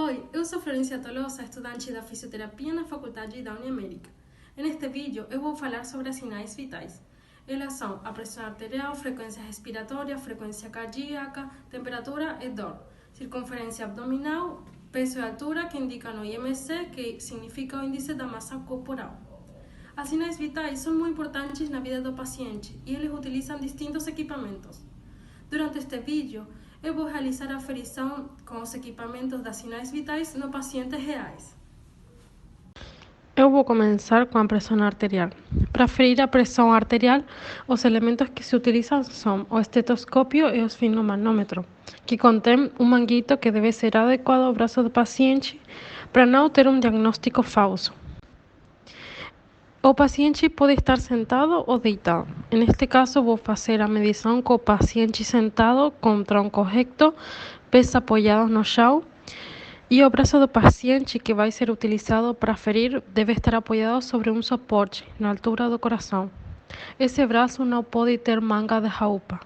Oi, eu sou Florencia Tolosa, estudante da fisioterapia na Faculdade da Uniamérica. Neste vídeo eu vou falar sobre as sinais vitais. Elas são a pressão arterial, frequência respiratória, frequência cardíaca, temperatura e dor, circunferência abdominal, peso e altura, que indicam o IMC, que significa o índice da massa corporal. As sinais vitais são muito importantes na vida do paciente e eles utilizam distintos equipamentos. Durante este vídeo, eu vou realizar a aferição com os equipamentos das sinais vitais no pacientes reais. Eu vou começar com a pressão arterial. Para aferir a pressão arterial, os elementos que se utilizam são o estetoscópio e o esfigmomanômetro, que contém um manguito que deve ser adequado ao braço do paciente para não ter um diagnóstico falso. O paciente pode estar sentado ou deitado. Neste caso, vou fazer a medição com o paciente sentado com o tronco recto, pés apoiados no chão. E o braço do paciente que vai ser utilizado para aferir deve estar apoiado sobre um suporte, na altura do coração. Esse braço não pode ter manga de roupa.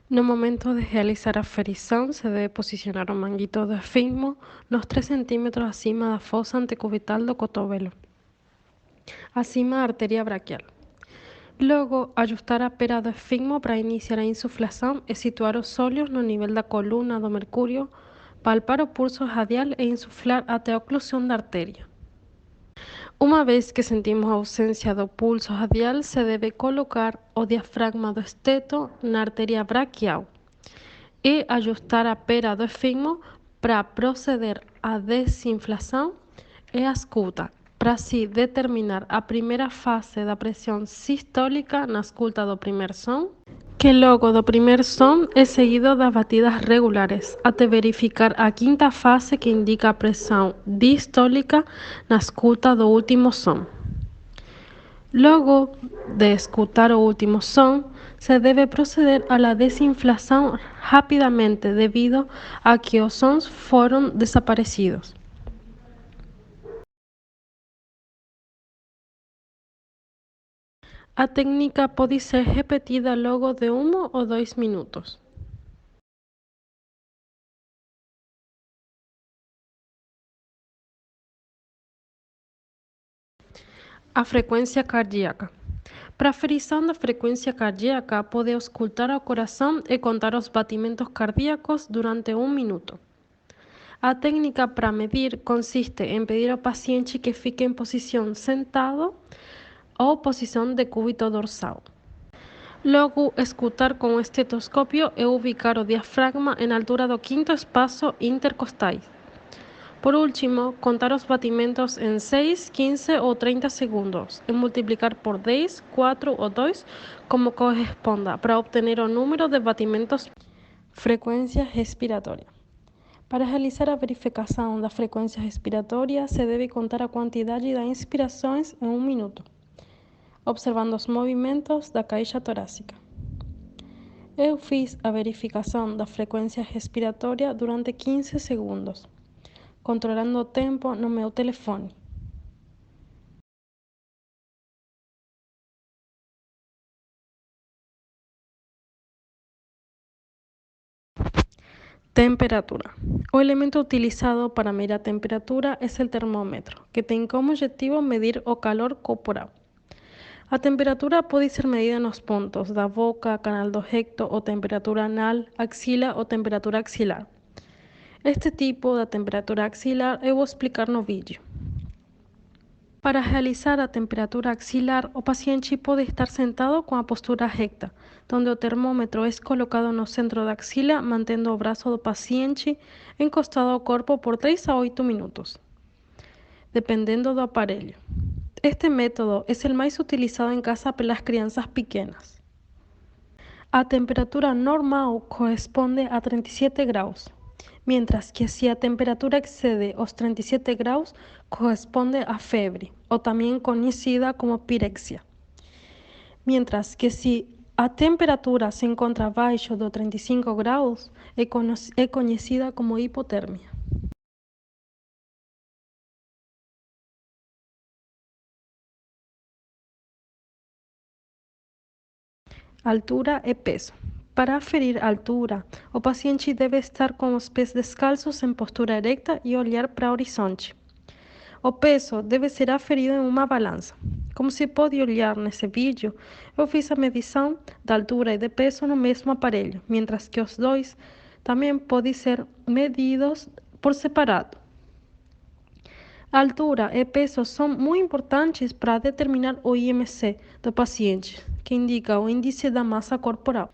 No momento de realizar a aferição, se deve posicionar o manguito do esfigmo nos 3 centímetros acima da fossa antecubital do cotovelo, acima da artéria braquial. Logo, ajustar a pera do esfigmo para iniciar a insuflação e situar os olhos no nível da coluna do mercúrio, palpar o pulso radial e insuflar até a oclusão da artéria. Uma vez que sentimos a ausência do pulso radial, se deve colocar o diafragma do esteto na artéria braquial e ajustar a pera do esfigmo para proceder à desinflação e a escuta, para assim determinar a primeira fase da pressão sistólica na escuta do primeiro som, que logo do primeiro som é seguido das batidas regulares, até verificar a quinta fase que indica a pressão distólica na escuta do último som. Logo de escutar o último som, se deve proceder à desinflação rapidamente devido a que os sons foram desaparecidos. A técnica pode ser repetida logo de 1 ou 2 minutos. A frequência cardíaca. Para a aferição da frequência cardíaca, pode auscultar o coração e contar os batimentos cardíacos durante 1 minuto. A técnica para medir consiste em pedir ao paciente que fique em posição sentado ou posição de cúbito dorsal. Logo, escutar com o estetoscópio e ubicar o diafragma na altura do quinto espaço intercostais. Por último, contar os batimentos em 6, 15 ou 30 segundos e multiplicar por 10, 4 ou 2, como corresponda, para obter o número de batimentos. Frequência respiratória. Para realizar a verificação da frequência respiratória, se deve contar a quantidade de inspirações em 1 minuto, observando os movimentos da caixa torácica. Eu fiz a verificação da frequência respiratória durante 15 segundos, controlando o tempo no meu telefone. Temperatura. O elemento utilizado para medir a temperatura é o termômetro, que tem como objetivo medir o calor corporal. A temperatura pode ser medida nos pontos da boca, canal do recto ou temperatura anal, axila ou temperatura axilar. Este tipo da temperatura axilar eu vou explicar no vídeo. Para realizar a temperatura axilar, o paciente pode estar sentado com a postura recta, onde o termômetro é colocado no centro da axila, mantendo o braço do paciente encostado ao corpo por 3 a 8 minutos, dependendo do aparelho. Este método é o mais utilizado em casa pelas crianças pequenas. A temperatura normal corresponde a 37 graus, mientras que si a temperatura excede os 37 graus, corresponde a febre, ou também conhecida como pirexia. Mientras que si a temperatura se encontra abaixo dos 35 graus, é conhecida como hipotermia. Altura e peso. Para aferir a altura, o paciente deve estar com os pés descalços em postura erecta e olhar para o horizonte. O peso deve ser aferido em uma balança. Como se pode olhar nesse vídeo, eu fiz a medição da altura e de peso no mesmo aparelho, mientras que os dois também podem ser medidos por separado. A altura e peso são muito importantes para determinar o IMC do paciente, que indica o índice da massa corporal.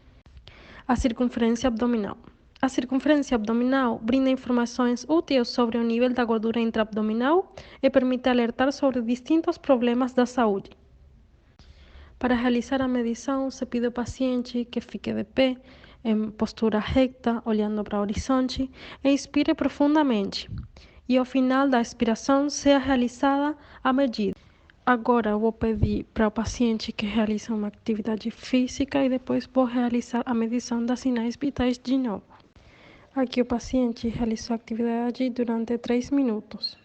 A circunferência abdominal. A circunferência abdominal brinda informações úteis sobre o nível da gordura intraabdominal e permite alertar sobre distintos problemas da saúde. Para realizar a medição, se pede ao paciente que fique de pé, em postura recta, olhando para o horizonte, e inspire profundamente. E ao final da expiração, seja realizada a medida. Agora eu vou pedir para o paciente que realize uma atividade física e depois vou realizar a medição das sinais vitais de novo. Aqui o paciente realizou a atividade durante 3 minutos.